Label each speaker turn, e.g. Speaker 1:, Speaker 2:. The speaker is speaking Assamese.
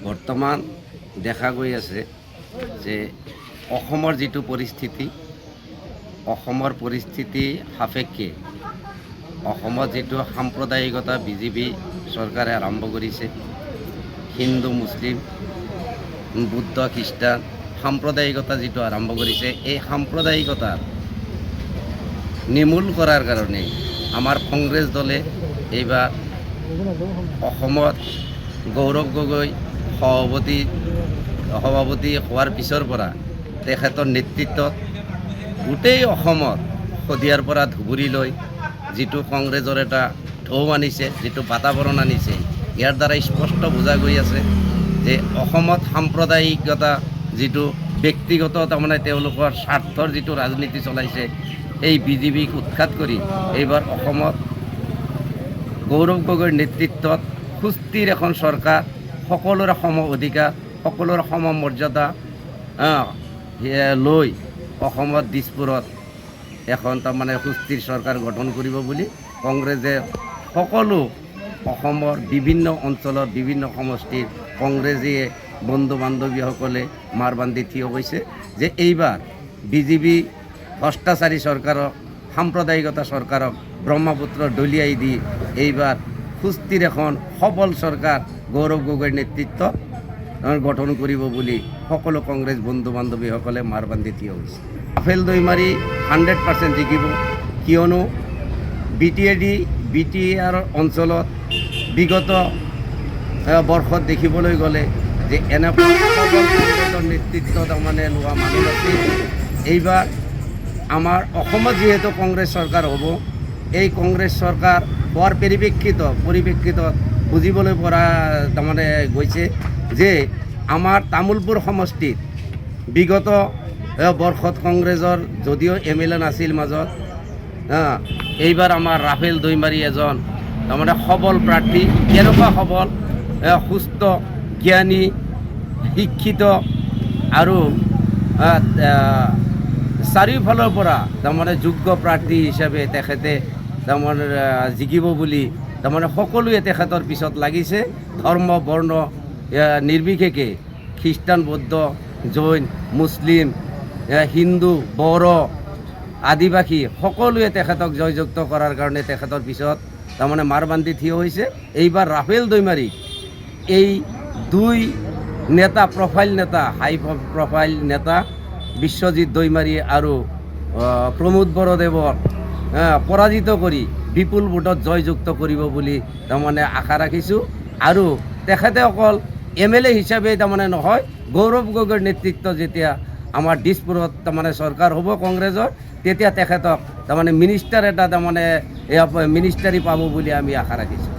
Speaker 1: বৰ্তমান দেখা গৈ আছে যে অসমৰ যিটো পৰিস্থিতি, অসমৰ পৰিস্থিতি সাপেক্ষে অসমত যিটো সাম্প্ৰদায়িকতা বিজেপি চৰকাৰে আৰম্ভ কৰিছে, হিন্দু মুছলিম বুদ্ধ খ্ৰীষ্টান সাম্প্ৰদায়িকতা যিটো আৰম্ভ কৰিছে, এই সাম্প্ৰদায়িকতাৰ নিৰ্মূল কৰাৰ কাৰণে আমাৰ কংগ্ৰেছ দলে এইবাৰ অসমত গৌৰৱ গগৈ সভাপতি হোৱাৰ পিছৰ পৰা তেখেতৰ নেতৃত্বত গোটেই অসমত শদিয়াৰ পৰা ধুবুৰীলৈ যিটো কংগ্ৰেছৰ এটা ঢৌ আনিছে, যিটো বাতাবৰণ আনিছে, ইয়াৰ দ্বাৰা স্পষ্ট বুজা গৈ আছে যে অসমত সাম্প্ৰদায়িকতা যিটো ব্যক্তিগত তাৰমানে তেওঁলোকৰ স্বাৰ্থৰ যিটো ৰাজনীতি চলাইছে, এই বিজেপিক উৎখাত কৰি এইবাৰ অসমত গৌৰৱ গগৈৰ নেতৃত্বত সুস্থিৰ এখন চৰকাৰ, সকলোৰে সম অধিকাৰ, সকলোৰে সম মৰ্যাদা লৈ অসমত দিছপুৰত এখন তাৰমানে সুস্থিৰ চৰকাৰ গঠন কৰিব বুলি কংগ্ৰেছে সকলো অসমৰ বিভিন্ন অঞ্চলত বিভিন্ন সমষ্টিৰ কংগ্ৰেছীয় বন্ধু বান্ধৱীসকলে মাৰ বান্ধি থিয় হৈছে যে এইবাৰ বিজেপি ভ্ৰষ্টাচাৰী চৰকাৰক, সাম্প্ৰদায়িকতা চৰকাৰক ব্ৰহ্মপুত্ৰ দলিয়াই দি এইবাৰ সুস্থিৰ এখন সবল চৰকাৰ গৌৰৱ গগৈৰ নেতৃত্বত গঠন কৰিব বুলি সকলো কংগ্ৰেছ বন্ধু বান্ধৱীসকলে মাৰ বান্ধি থিয় হৈছে। ৰাফেল দৈমাৰী 100% জিকিব, কিয়নো বি টি আৰ অঞ্চলত বিগত বৰ্ষত দেখিবলৈ গ'লে যে এনেকুৱা কংগ্ৰেছৰ নেতৃত্ব তাৰমানে লোৱা মানুহ আছিল। এইবাৰ আমাৰ অসমত যিহেতু কংগ্ৰেছ চৰকাৰ হ'ব, এই কংগ্ৰেছ চৰকাৰ হোৱাৰ পৰিপ্ৰেক্ষিতত বুজিবলৈ পৰা তাৰমানে গৈছে যে আমাৰ তামোলপুৰ সমষ্টিত বিগত বৰ্ষত কংগ্ৰেছৰ যদিও MLA নাছিল মাজত, এইবাৰ আমাৰ ৰাফেল দৈমাৰী এজন তাৰমানে সবল প্ৰাৰ্থী। কেনেকুৱা সবল? সুস্থ, জ্ঞানী, শিক্ষিত আৰু চাৰিওফালৰ পৰা তাৰমানে যোগ্য প্ৰাৰ্থী হিচাপে তেখেতে তাৰমানে জিকিব বুলি তাৰমানে সকলোৱে তেখেতৰ পিছত লাগিছে। ধৰ্ম বৰ্ণ নিৰ্বিশেষে খ্ৰীষ্টান, বৌদ্ধ, জৈন, মুছলিম, হিন্দু, বড়ো, আদিবাসী সকলোৱে তেখেতক জয়যুক্ত কৰাৰ কাৰণে তেখেতৰ পিছত তাৰমানে মাৰ বান্ধি থিয় হৈছে। এইবাৰ ৰাফেল দৈমাৰীক এই দুই নেতা, হাই প্ৰফাইল নেতা বিশ্বজিৎ দৈমাৰী আৰু প্ৰমোদ বৰদেৱক পৰাজিত কৰি বিপুল ভোটত জয়যুক্ত কৰিব বুলি তাৰমানে আশা ৰাখিছোঁ। আৰু তেখেতে অকল MLA হিচাপে তাৰমানে নহয়, গৌৰৱ গগৈৰ নেতৃত্ব যেতিয়া আমাৰ দিছপুৰত তাৰমানে চৰকাৰ হ'ব কংগ্ৰেছৰ, তেতিয়া তেখেতক তাৰমানে মিনিষ্টাৰ এটা তাৰমানে মিনিষ্টাৰী পাব বুলি আমি আশা ৰাখিছোঁ।